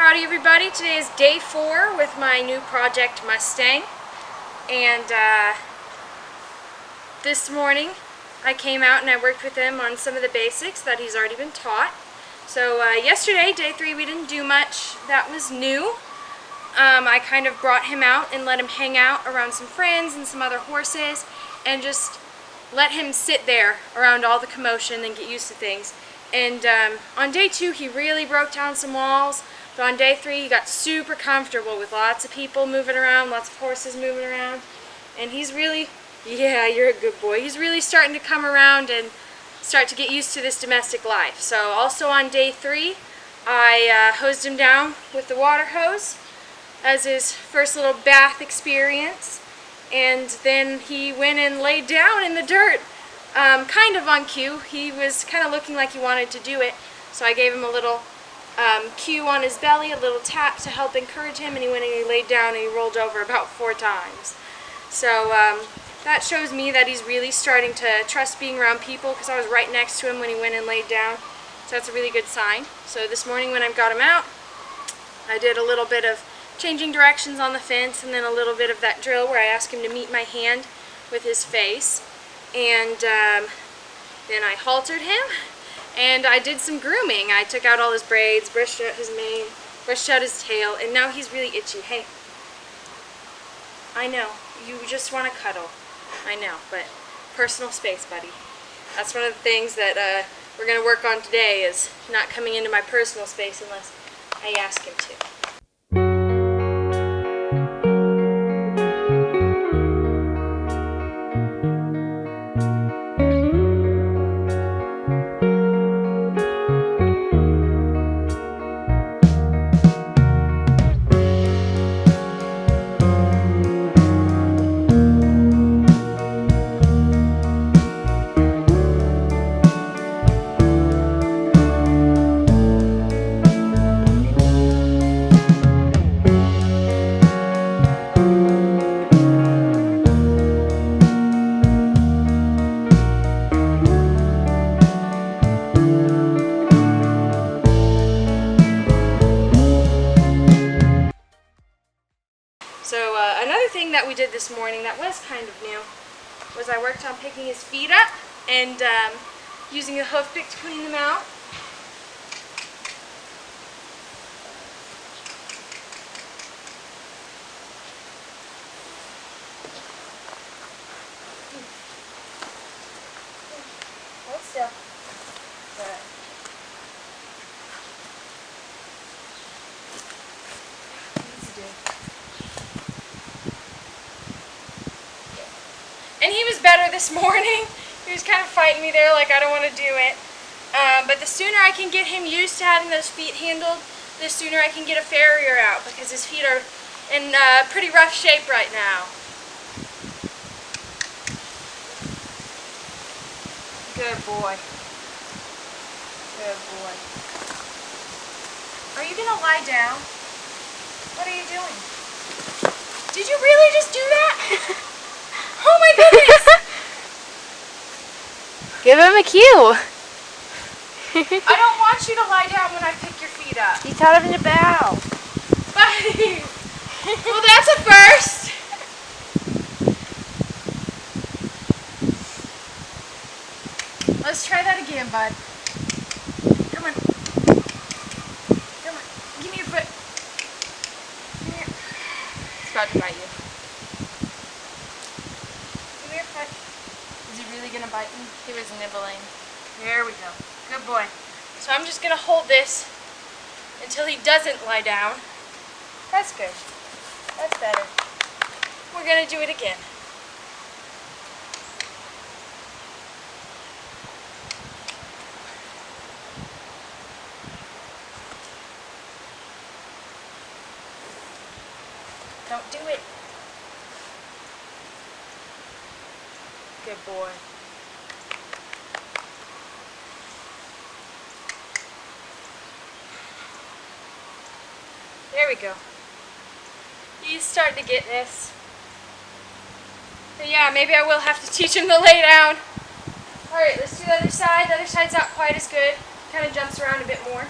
Howdy everybody, today is day 4 with my new project Mustang, and this morning I came out and I worked with him on some of the basics that he's already been taught. So yesterday, day 3, we didn't do much that was new. I kind of brought him out and let him hang out around some friends and some other horses and just let him sit there around all the commotion and get used to things. And on day 2 he really broke down some walls. But on day 3 he got super comfortable with lots of people moving around, lots of horses moving around. And he's really, yeah, you're a good boy. He's really starting to come around and start to get used to this domestic life. So also on day 3 I hosed him down with the water hose as his first little bath experience. And then he went and laid down in the dirt, kind of on cue. He was kind of looking like he wanted to do it. So I gave him a little cue on his belly, a little tap to help encourage him, and he went and he laid down and he rolled over about 4 times. So that shows me that he's really starting to trust being around people, because I was right next to him when he went and laid down. So that's a really good sign. So this morning when I got him out, I did a little bit of changing directions on the fence, and then a little bit of that drill where I asked him to meet my hand with his face. And then I haltered him. And I did some grooming. I took out all his braids, brushed out his mane, brushed out his tail, and now he's really itchy. Hey, I know, you just want to cuddle. I know, but personal space, buddy. That's one of the things that we're going to work on today, is not coming into my personal space unless I ask him to. So another thing that we did this morning that was kind of new was I worked on picking his feet up and using a hoof pick to clean them out. Hold still. Good. And he was better this morning. He was kind of fighting me there like I don't want to do it. But the sooner I can get him used to having those feet handled, the sooner I can get a farrier out, because his feet are in pretty rough shape right now. Good boy. Good boy. Are you going to lie down? What are you doing? Did you really just do that? Oh my goodness! Give him a cue. I don't want you to lie down when I pick your feet up. You taught him to bow. Buddy! Well, that's a first! Let's try that again, bud. Come on. Come on. Give me your foot. Come here. It's about to bite you. Is he really going to bite me? He was nibbling. There we go. Good boy. So I'm just going to hold this until he doesn't lie down. That's good. That's better. We're going to do it again. Don't do it. Good boy. There we go. He's starting to get this. But yeah, maybe I will have to teach him to lay down. Alright, let's do the other side. The other side's not quite as good. Kind of jumps around a bit more.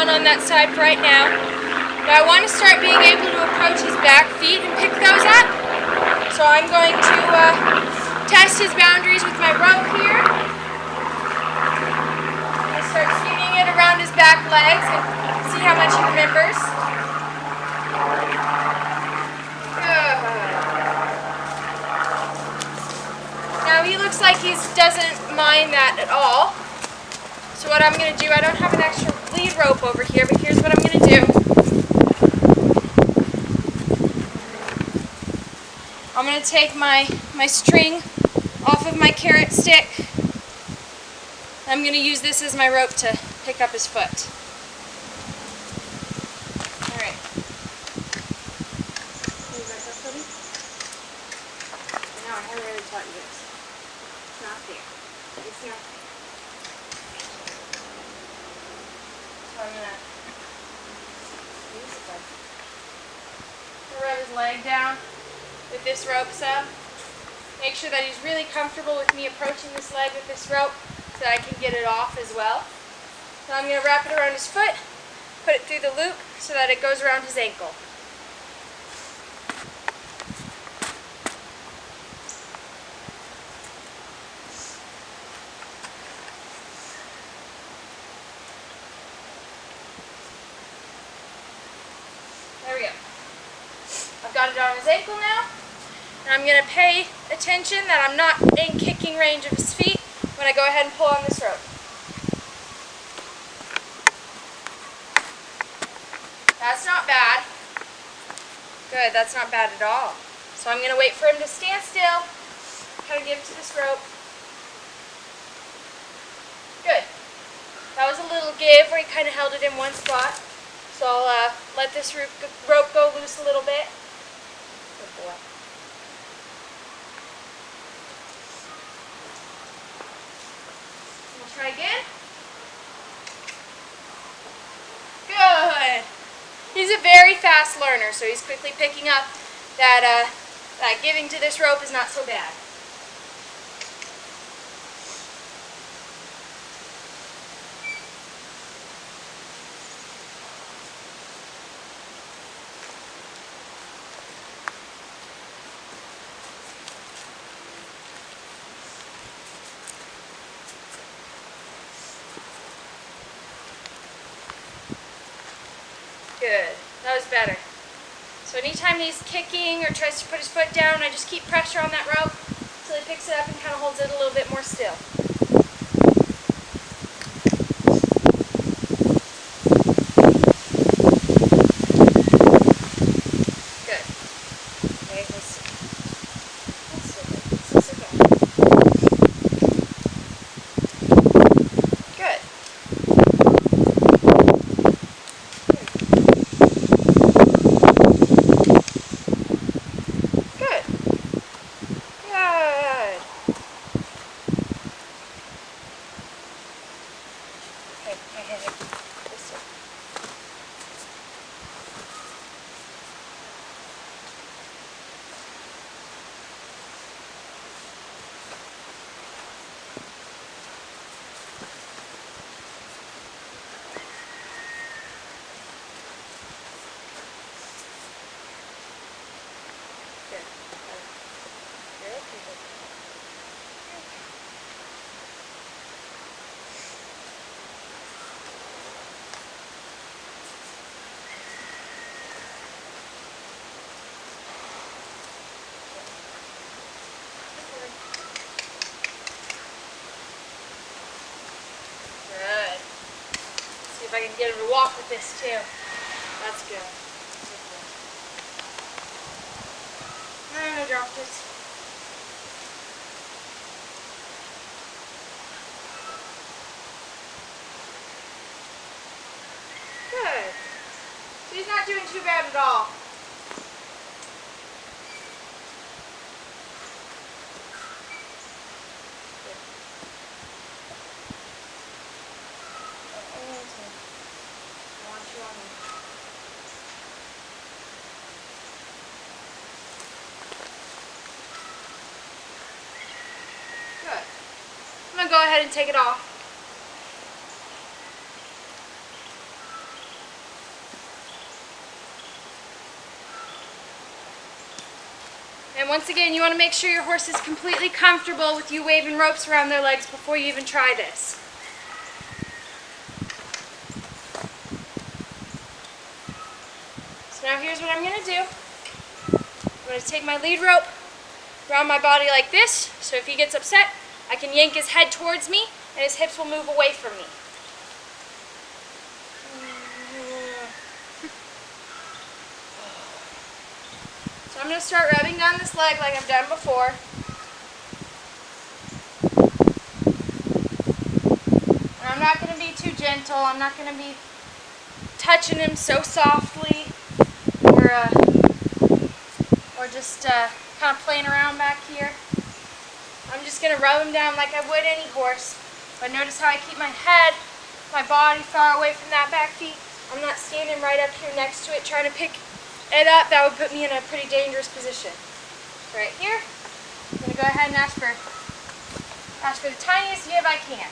down on that side for right now. But I want to start being able to approach his back feet and pick those up. So I'm going to test his boundaries with my rope here. I'm going to start swinging it around his back legs and see how much he remembers. Good. Now he looks like he doesn't mind that at all. So what I'm going to do, I don't have an extra lead rope over here, but here's what I'm going to do. I'm going to take my string off of my carrot stick. I'm going to use this as my rope to pick up his foot. Alright. Can you back up, buddy? No, I haven't really taught you this. It's not there. It's not there. So I'm going to rub his leg down with this rope so. Make sure that he's really comfortable with me approaching this leg with this rope so that I can get it off as well. So I'm going to wrap it around his foot, put it through the loop so that it goes around his ankle. There we go. I've got it on his ankle now. And I'm going to pay attention that I'm not in kicking range of his feet when I go ahead and pull on this rope. That's not bad. Good, that's not bad at all. So I'm going to wait for him to stand still, kind of give to this rope. Good. That was a little give where he kind of held it in one spot. So I'll let this rope go loose a little bit. Good boy. We'll try again. Good. He's a very fast learner, so he's quickly picking up that giving to this rope is not so bad. Good. That was better. So anytime he's kicking or tries to put his foot down, I just keep pressure on that rope until he picks it up and kind of holds it a little bit more still. Good. Okay, let's see. Let's sit down. Good. If I can get him to walk with this too. That's good. I'm gonna drop this. Good. So he's not doing too bad at all. Good. I'm going to go ahead and take it off. And once again, you want to make sure your horse is completely comfortable with you waving ropes around their legs before you even try this. So now here's what I'm going to do. I'm going to take my lead rope around my body like this, so if he gets upset, I can yank his head towards me and his hips will move away from me. So I'm going to start rubbing down this leg like I've done before. And I'm not going to be too gentle. I'm not going to be touching him so softly or just kind of playing around back here. I'm just going to rub him down like I would any horse. But notice how I keep my head, my body far away from that back feet. I'm not standing right up here next to it trying to pick it up. That would put me in a pretty dangerous position. Right here, I'm going to go ahead and ask for the tiniest give I can.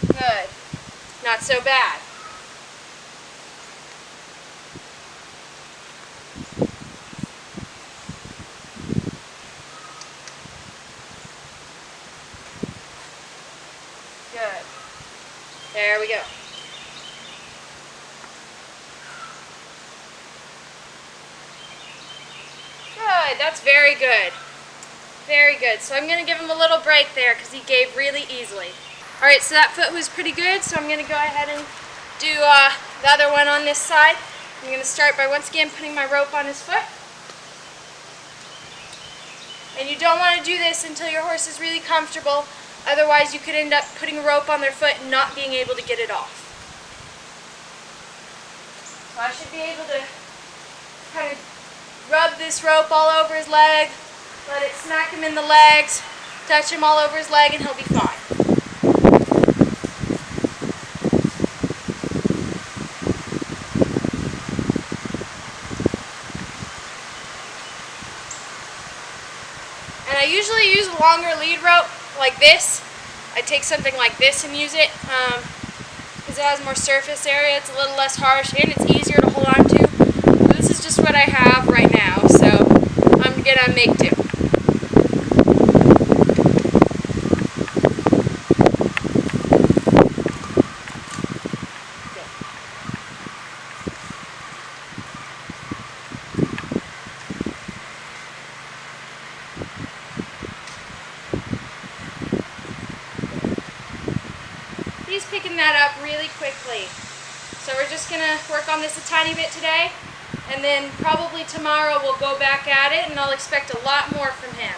Good. Not so bad. Good. There we go. Good. That's very good. Very good. So I'm going to give him a little break there because he gave really easily. Alright, so that foot was pretty good, so I'm going to go ahead and do the other one on this side. I'm going to start by once again putting my rope on his foot. And you don't want to do this until your horse is really comfortable, otherwise you could end up putting a rope on their foot and not being able to get it off. So I should be able to kind of rub this rope all over his leg, let it smack him in the legs, touch him all over his leg, and he'll be fine. And I usually use a longer lead rope like this. I take something like this and use it because it has more surface area. It's a little less harsh and it's easier to hold on to. So this is just what I have right now, so I'm going to make do. He's picking that up really quickly. So we're just going to work on this a tiny bit today, and then probably tomorrow we'll go back at it and I'll expect a lot more from him.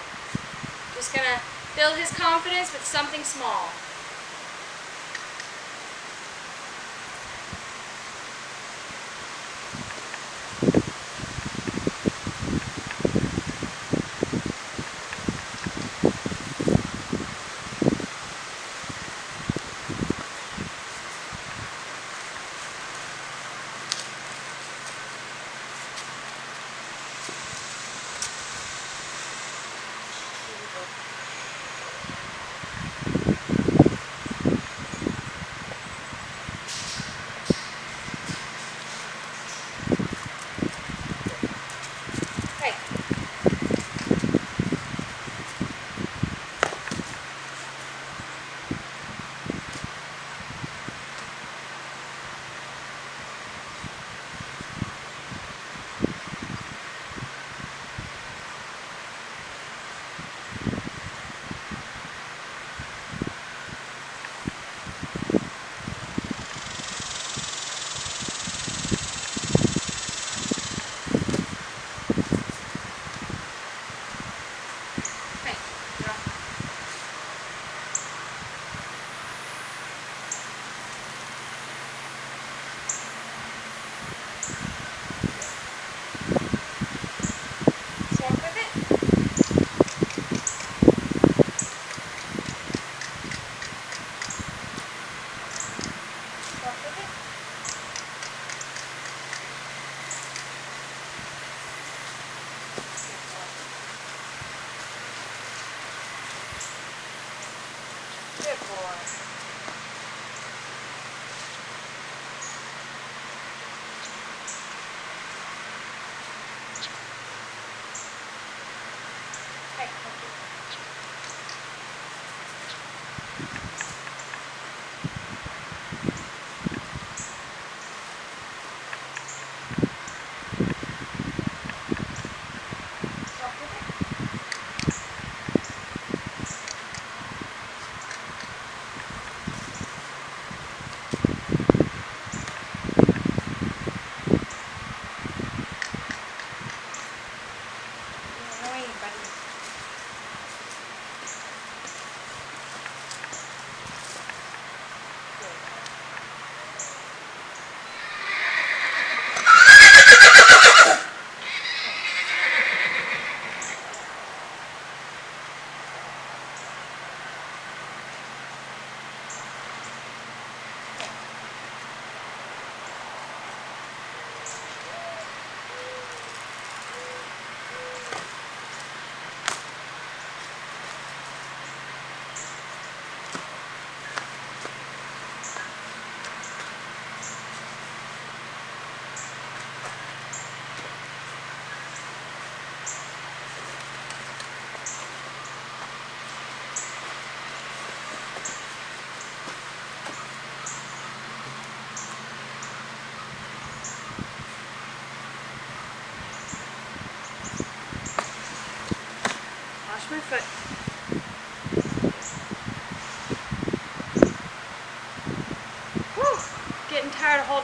Just going to build his confidence with something small. Good boy.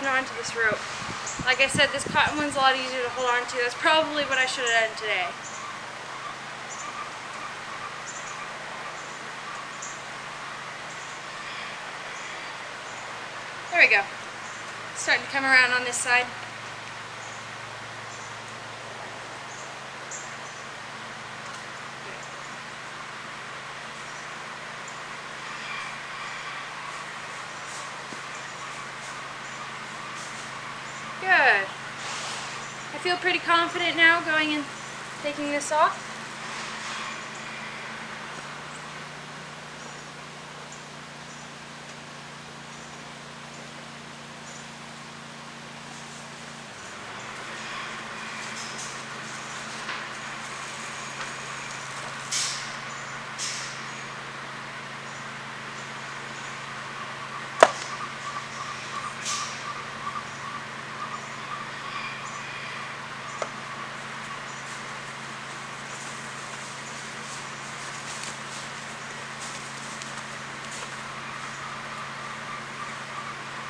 holding on to this rope. Like I said, this cotton one's a lot easier to hold on to. That's probably what I should have done today. There we go. Starting to come around on this side. Good. I feel pretty confident now going and taking this off.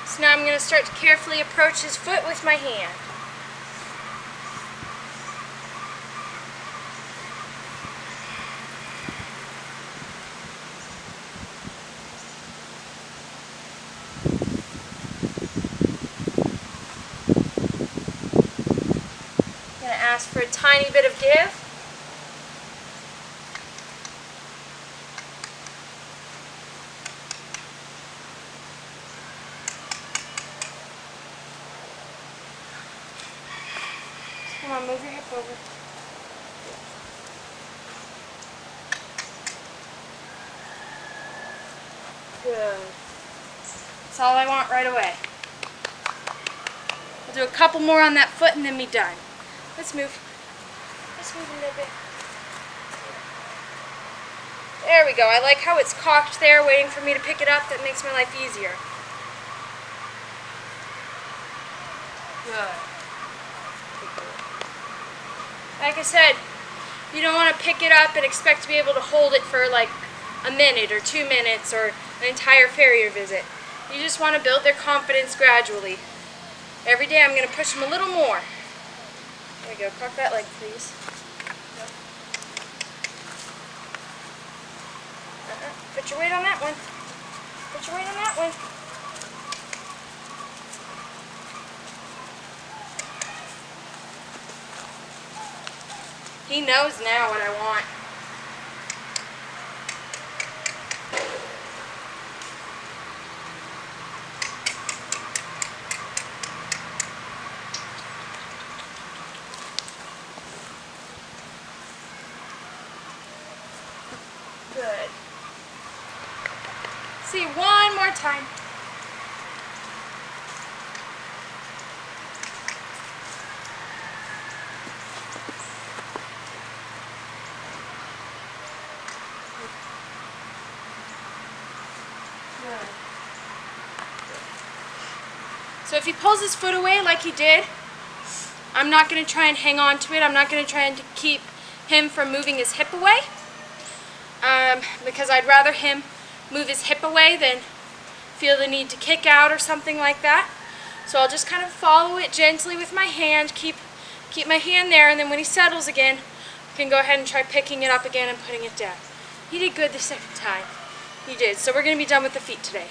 So now I'm going to start to carefully approach his foot with my hand. I'm going to ask for a tiny bit of give. Come on, move your hip over. Good. That's all I want right away. I'll do a couple more on that foot and then be done. Let's move. Let's move a little bit. There we go. I like how it's cocked there, waiting for me to pick it up. That makes my life easier. Good. Like I said, you don't want to pick it up and expect to be able to hold it for like a minute or 2 minutes or an entire farrier visit. You just want to build their confidence gradually. Every day I'm going to push them a little more. There we go. Cock that leg, please. Put your weight on that one. Put your weight on that one. He knows now what I want. Good. See, one more time. So if he pulls his foot away like he did, I'm not going to try and hang on to it. I'm not going to try and keep him from moving his hip away, because I'd rather him move his hip away than feel the need to kick out or something like that. So I'll just kind of follow it gently with my hand, keep my hand there, and then when he settles again, I can go ahead and try picking it up again and putting it down. He did good the second time. He did. So we're going to be done with the feet today.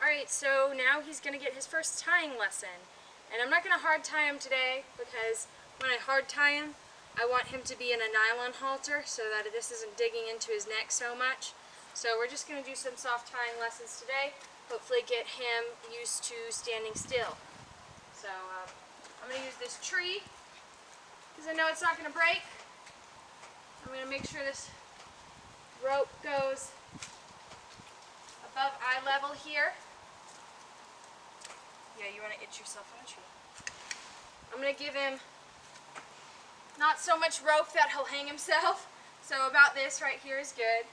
Alright, so now he's going to get his first tying lesson. And I'm not going to hard tie him today because when I hard tie him, I want him to be in a nylon halter so that this isn't digging into his neck so much. So we're just going to do some soft tying lessons today. Hopefully get him used to standing still. So I'm going to use this tree because I know it's not going to break. I'm going to make sure this rope goes above eye level here. Yeah, you want to itch yourself on a tree. I'm going to give him not so much rope that he'll hang himself. So about this right here is good.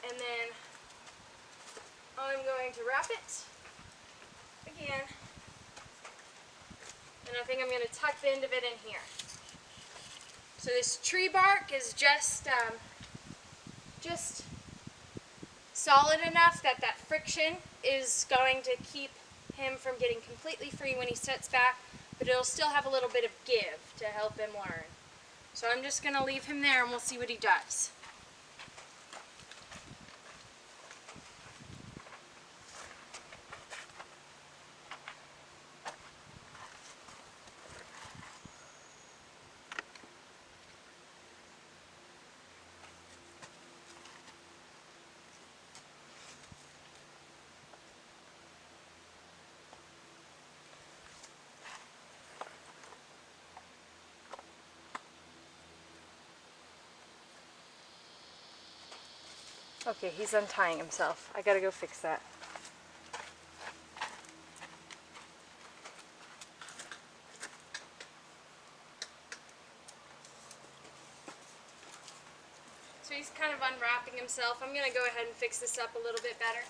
And then I'm going to wrap it again. And I think I'm going to tuck the end of it in here. So this tree bark is just solid enough that that friction is going to keep him from getting completely free when he sits back, but it'll still have a little bit of give to help him learn. So I'm just going to leave him there and we'll see what he does. Okay, he's untying himself. I gotta go fix that. So he's kind of unwrapping himself. I'm gonna go ahead and fix this up a little bit better.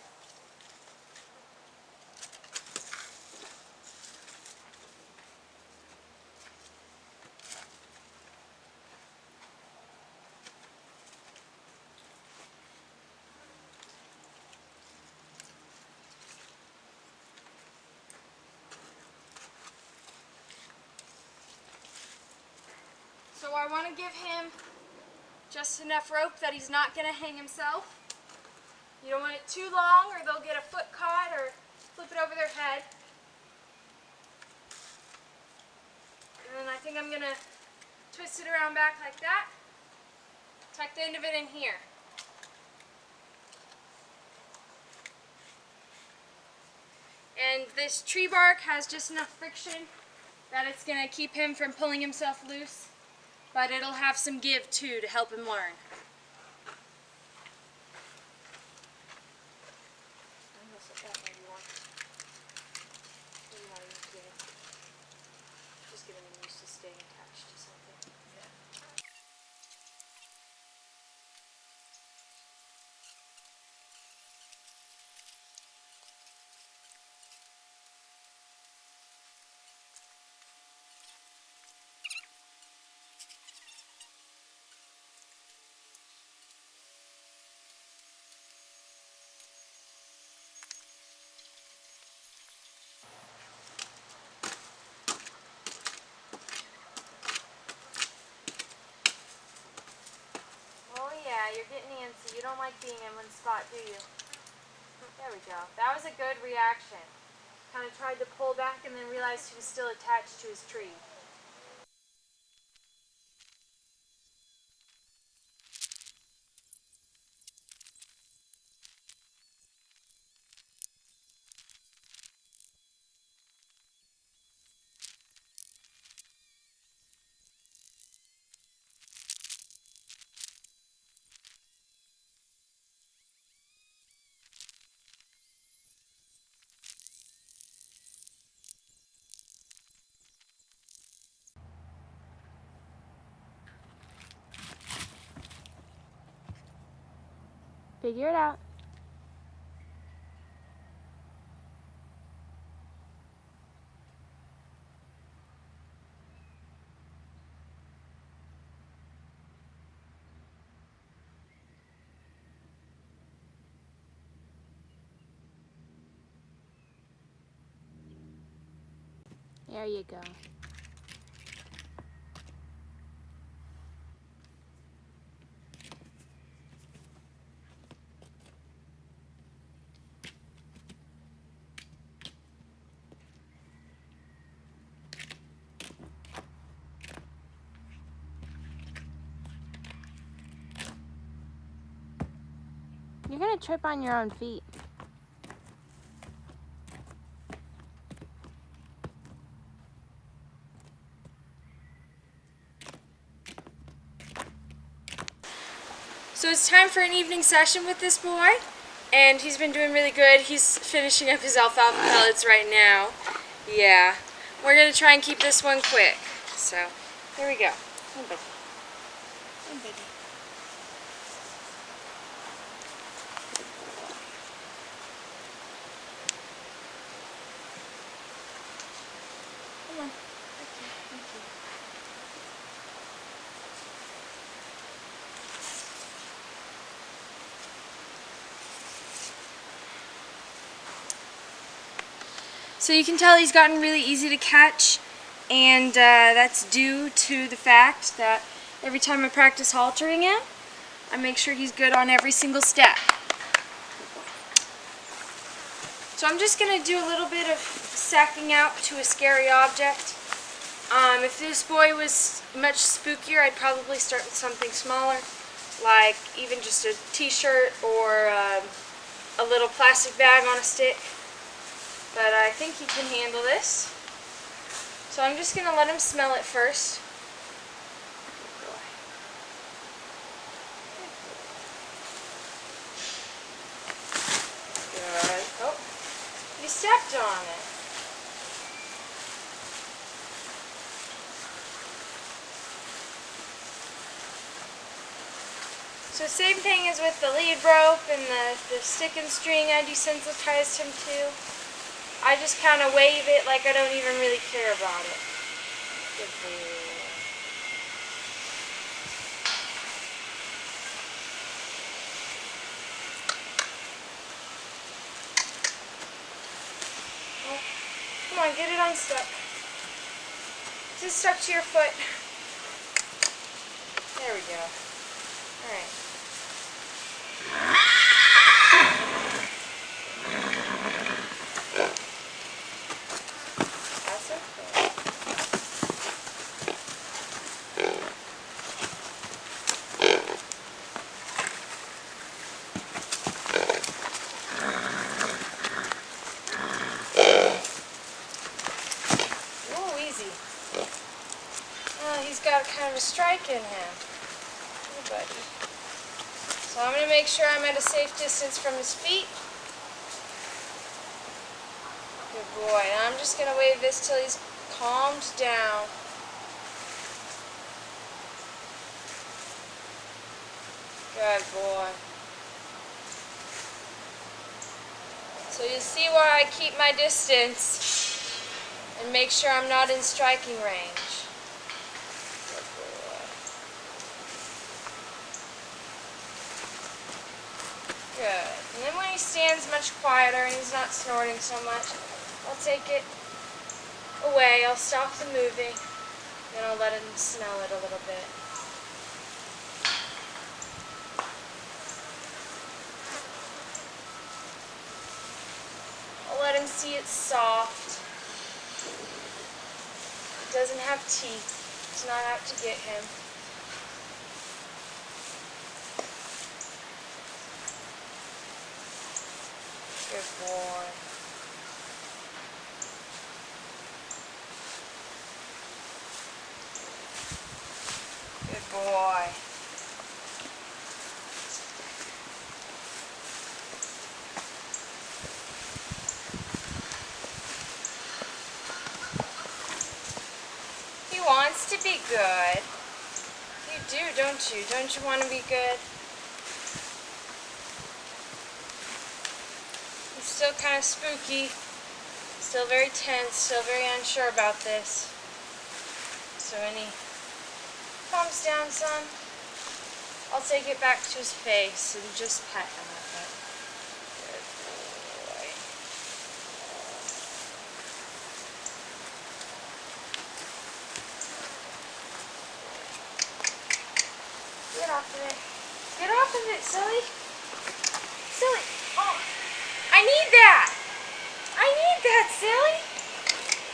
So I want to give him just enough rope that he's not going to hang himself. You don't want it too long or they'll get a foot caught or flip it over their head. And then I think I'm going to twist it around back like that. Tuck the end of it in here. And this tree bark has just enough friction that it's going to keep him from pulling himself loose. But it'll have some give too to help him learn. Just getting him used to staying attached to something. Oh yeah, you're getting antsy. You don't like being in one spot, do you? There we go. That was a good reaction. Kind of tried to pull back and then realized he was still attached to his tree. Figure it out. There you go. You're gonna trip on your own feet. So it's time for an evening session with this boy, and he's been doing really good. He's finishing up his alfalfa pellets right now. Yeah, we're going to try and keep this one quick. So, here we go. Come on, buddy. Come on, buddy. Come on. Okay, thank you. So you can tell he's gotten really easy to catch, and that's due to the fact that every time I practice haltering him, I make sure he's good on every single step. So I'm just going to do a little bit of sacking out to a scary object. If this boy was much spookier, I'd probably start with something smaller, like even just a t-shirt or a little plastic bag on a stick. But I think he can handle this. So I'm just going to let him smell it first. Good. Oh, you stepped on it. So same thing as with the lead rope and the stick and string I desensitized him to. I just kind of wave it like I don't even really care about it. Good boy. Oh, come on, get it unstuck. Just stuck to your foot. There we go. Alright. That's okay. Whoa, easy. Oh, he's got kind of a strike in him. Oh, buddy. So I'm going to make sure I'm at a safe distance from his feet. Good boy. And I'm just going to wave this till he's calmed down. Good boy. So you see why I keep my distance and make sure I'm not in striking range. Good boy. Good. And then when he stands much quieter and he's not snorting so much, I'll take it away. I'll stop the moving. Then I'll let him smell it a little bit. I'll let him see it's soft. It doesn't have teeth. It's not out to get him. Good boy. Good boy. He wants to be good. You do, don't you? Don't you want to be good? He's still kind of spooky, still very tense, still very unsure about this. So when he calms down some, I'll take it back to his face and just pet him with it. Good boy. Get off of it. Get off of it, silly. Silly. Oh, I need that. I need that, silly.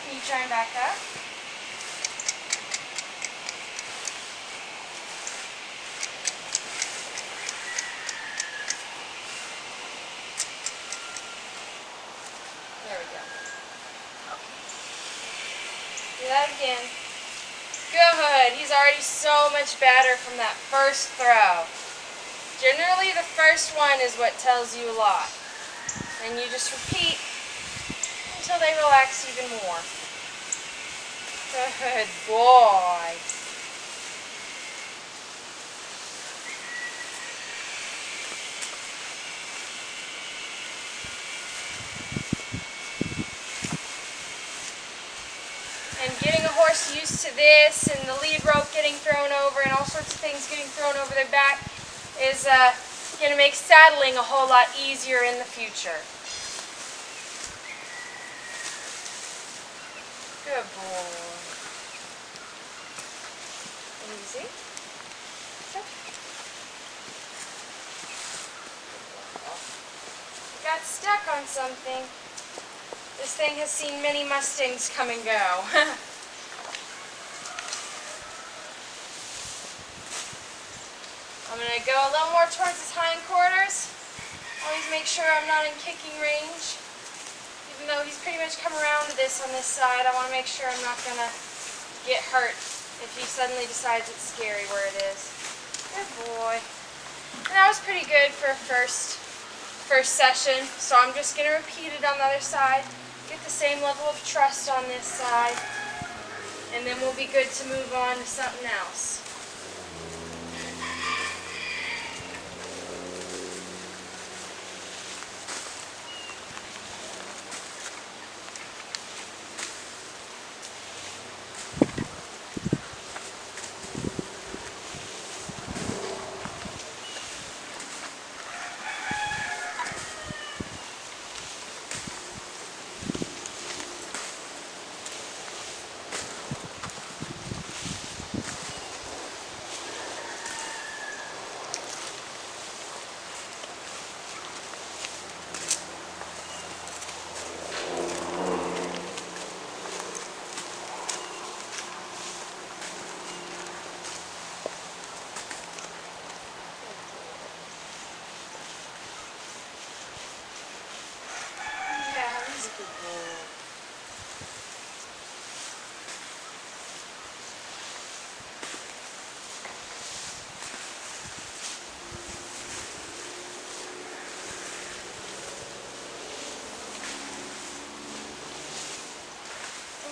Can you try and back up? There we go. Okay. Do that again. Good. He's already so much better from that first throw. Generally, the first one is what tells you a lot. And you just repeat until they relax even more. Good boy. And getting a horse used to this and the lead rope getting thrown over and all sorts of things getting thrown over their back is going to make saddling a whole lot easier in the future. Good boy. Easy. Okay. Got stuck on something. This thing has seen many Mustangs come and go. I'm going to go a little more towards his hindquarters. Always make sure I'm not in kicking range. Even though he's pretty much come around to this on this side, I want to make sure I'm not going to get hurt if he suddenly decides it's scary where it is. Good boy. And that was pretty good for a first session, so I'm just going to repeat it on the other side, get the same level of trust on this side, and then we'll be good to move on to something else.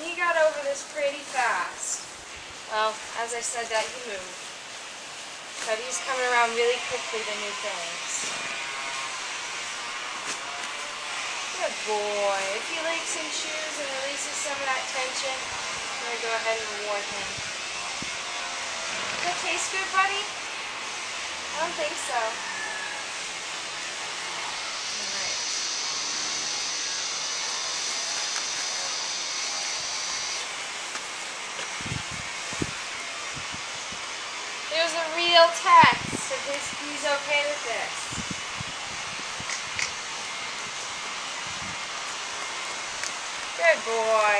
He got over this pretty fast. Well, as I said that, he moved. But he's coming around really quickly to new things. Good boy. If he licks and chews and releases some of that tension, I'm going to go ahead and reward him. Does that taste good, buddy? I don't think so. There's a real test if he's okay with this. Good boy.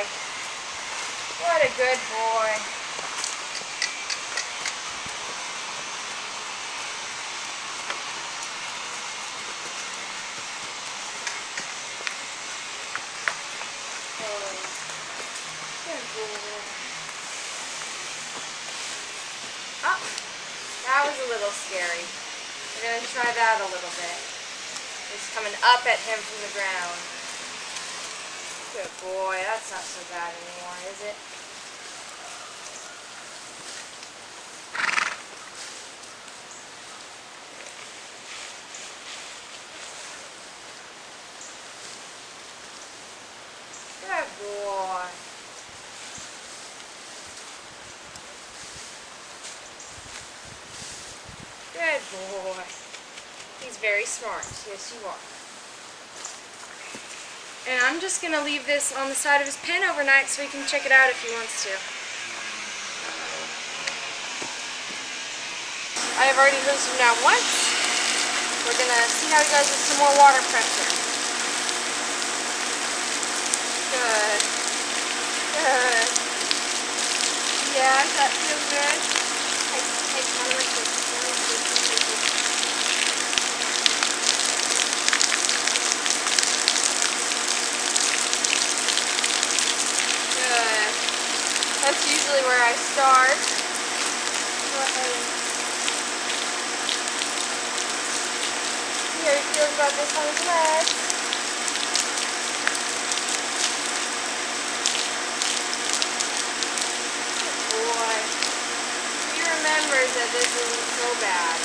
What a good boy. Good boy. Oh. That was a little scary. We're going to try that a little bit. It's coming up at him from the ground. Good boy. That's not so bad anymore, is it? Good boy. Good boy. He's very smart. Yes, you are. And I'm just going to leave this on the side of his pen overnight so he can check it out if he wants to. I have already hoofed him now once. We're going to see how he does with some more water pressure. Good. Good. Yeah, does that feel good? Take one of my kisses. That's usually where I start. Go ahead and see how he feels about this on his legs. Good boy. He remembers that this isn't so bad.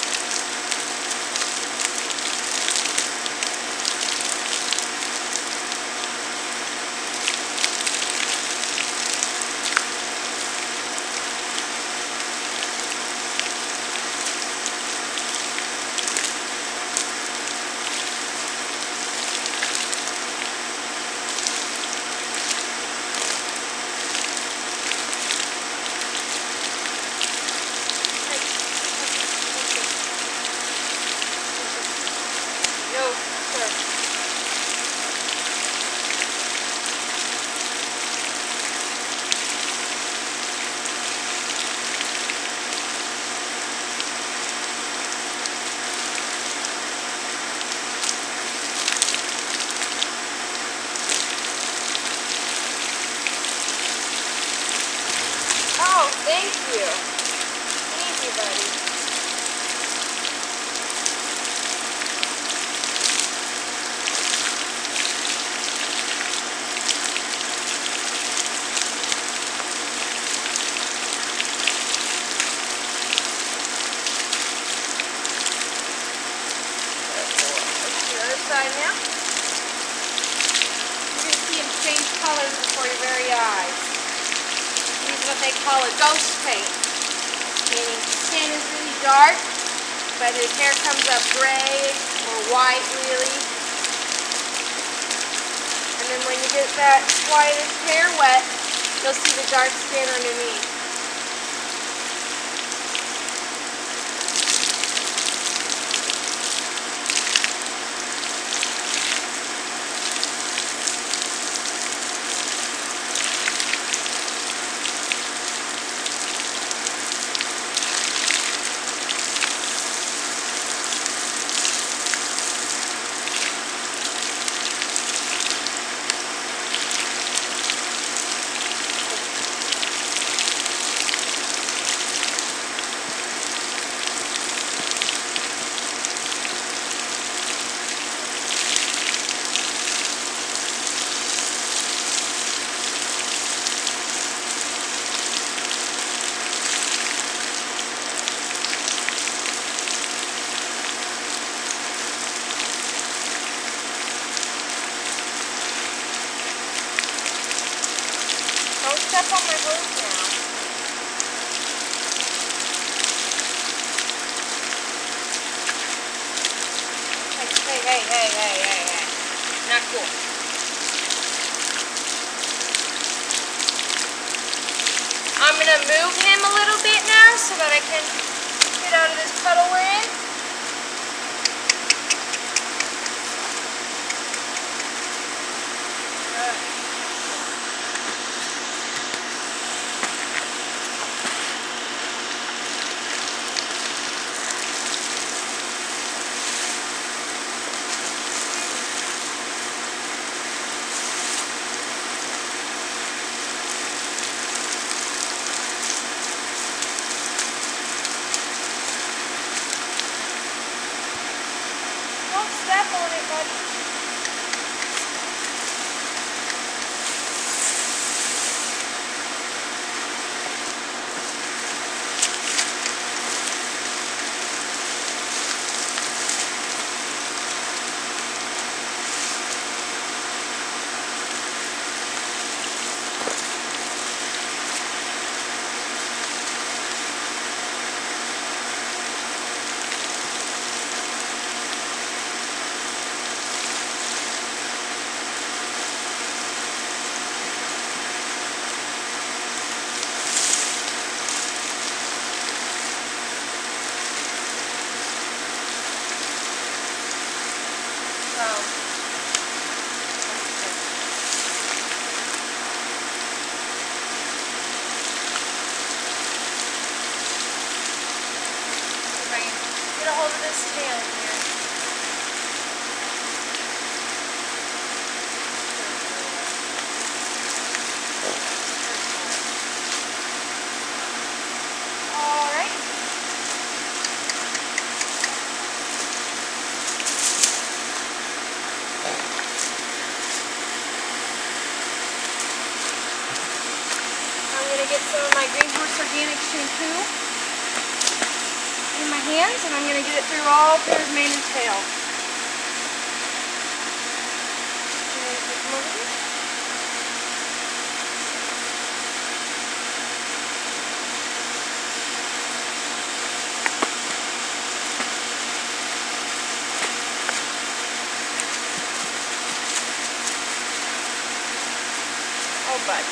side now. You're going to see him change colors before your very eyes. He's what they call a ghost paint, meaning his skin is really dark, but his hair comes up gray or white, really. And then when you get that whitish hair wet, you'll see the dark skin underneath. Don't step on my hose now. Hey. Not cool. I'm going to move him a little bit now so that I can get out of this puddle we're in. Don't step on it, buddy. Get a hold of this tail here. All right. I'm going to get some of my Green Horse Organic shampoo in my hands, and I'm going to get it through all through his mane and tail. Oh, bud.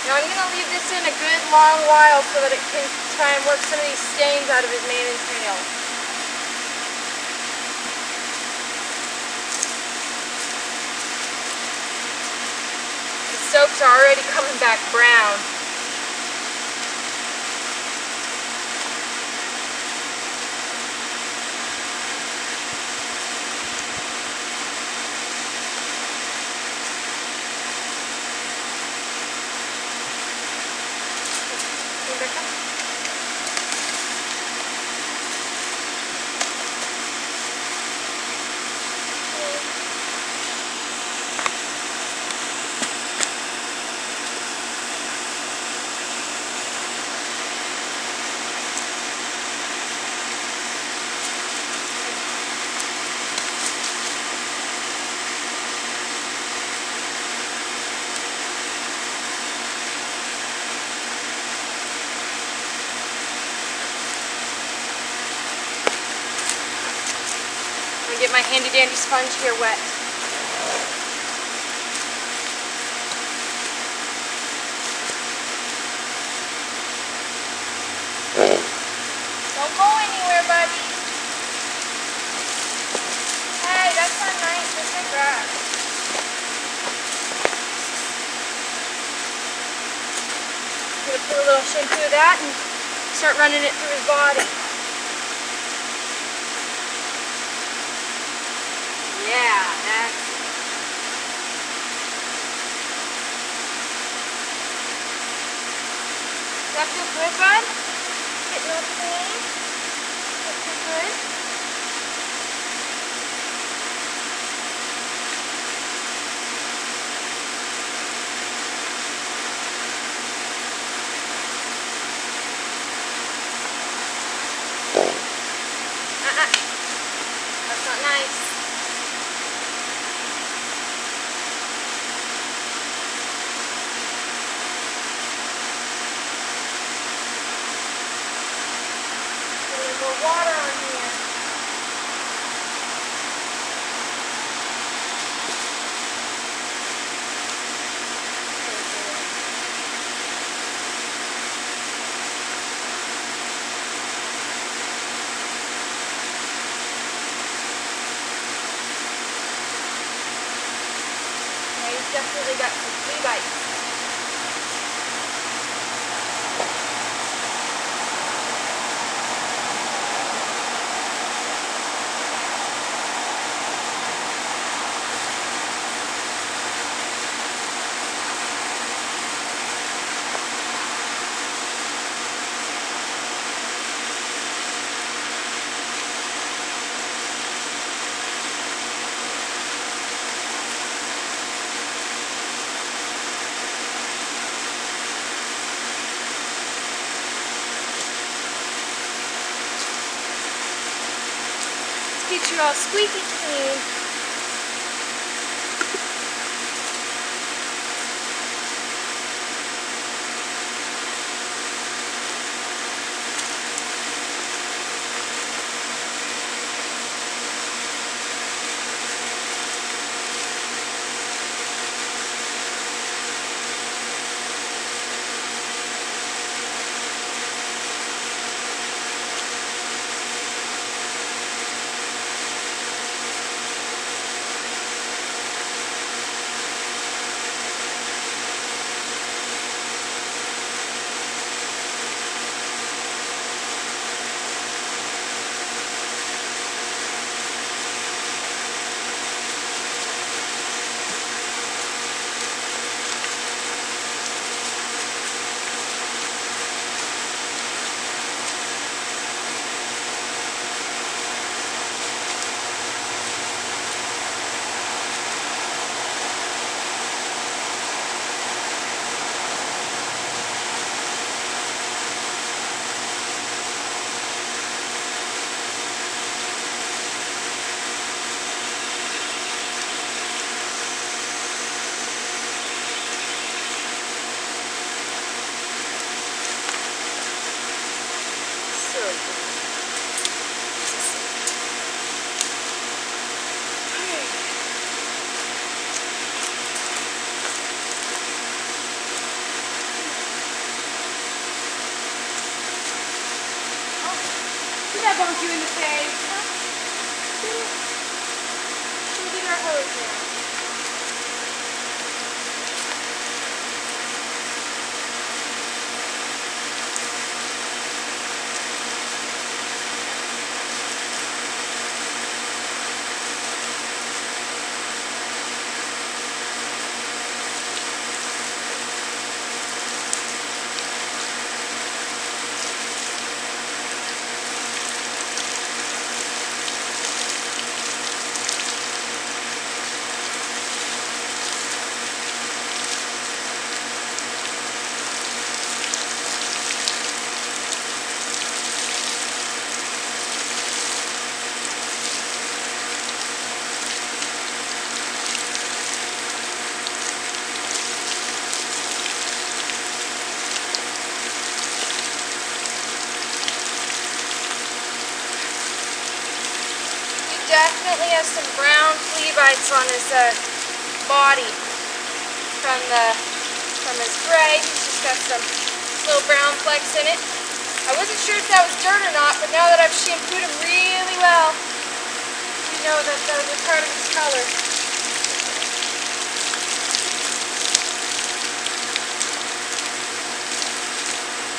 Now I'm going to leave this in a good long while so that it can try and work some of these stains out of his mane and tail. The soaps are already coming back brown. my handy dandy sponge here wet. Don't go anywhere, buddy. Hey, that's not nice. That's my grass. I'm gonna put a little shampoo of that and start running it through his body. Yeah, that's it. Does that feel good, bud? Getting all clean? Does that feel good? That's not nice. Put a little more water on here. He's definitely got some flea bites. Get you all squeaky clean. Did I bonk you in the face? Huh? Should we get our hose now? has some brown flea bites on his body from his gray. He's just got some little brown flecks in it. I wasn't sure if that was dirt or not, but now that I've shampooed him really well, you know that those are part of his color.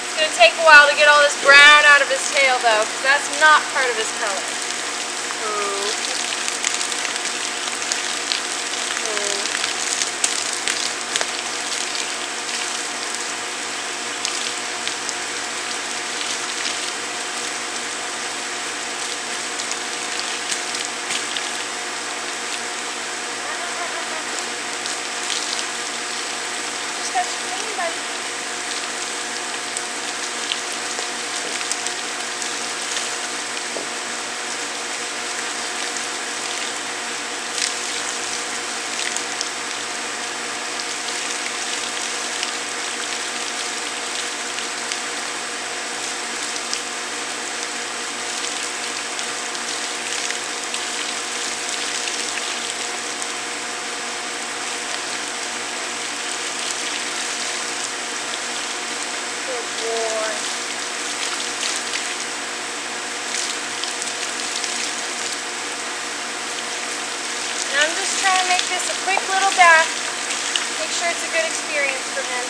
It's going to take a while to get all this brown out of his tail though, because that's not part of his color. I'm just trying to make this a quick little bath. Make sure it's a good experience for him.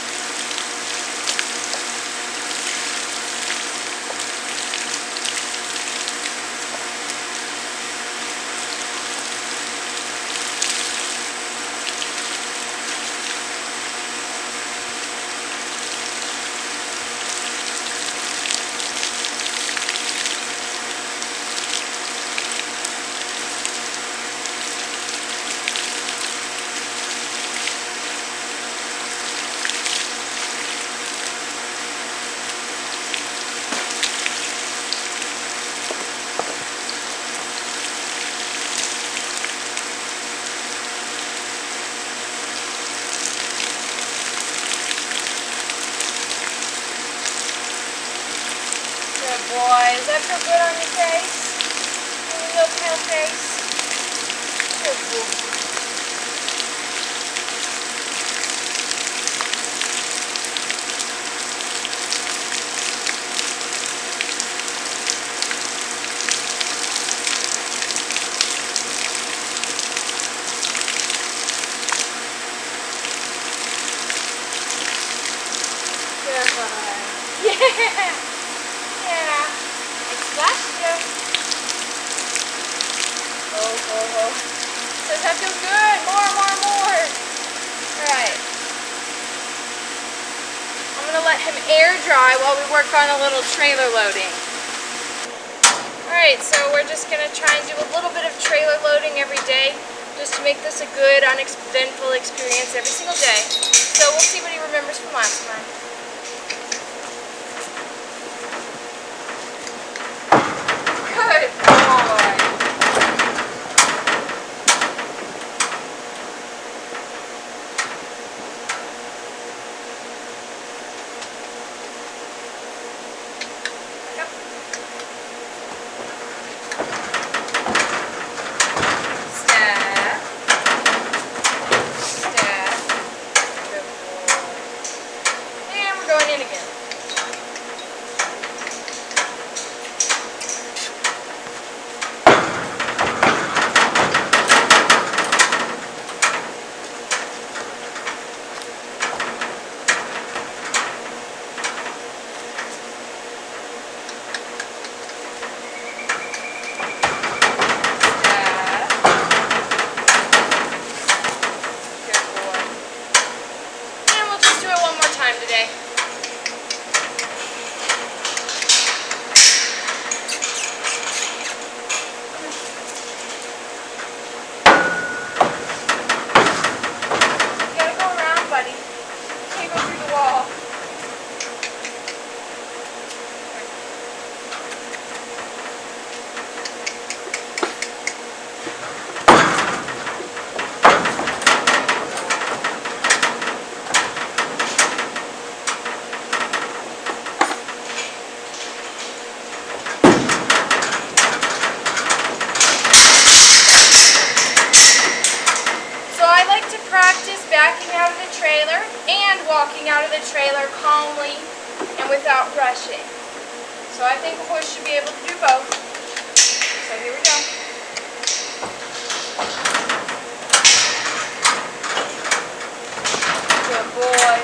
Boy, does that feel good on your face? Your little pale face? Good boy. Good boy. Yeah! Yeah. Splashed you. Oh. Does that feel good? More. Alright. I'm going to let him air dry while we work on a little trailer loading. Alright, so we're just going to try and do a little bit of trailer loading every day, just to make this a good, uneventful experience every single day. So we'll see what he remembers from last time. Good boy. Yep. Step. Good boy. And we're going in again. Today. You gotta go around, buddy. You can't go through the wall. walking out of the trailer calmly and without rushing. So I think a horse should be able to do both. So here we go. Good boy.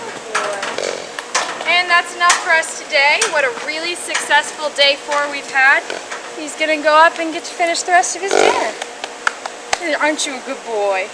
Good boy. And that's enough for us today. What a really successful day 4 we've had. He's going to go up and get to finish the rest of his dinner. Aren't you a good boy?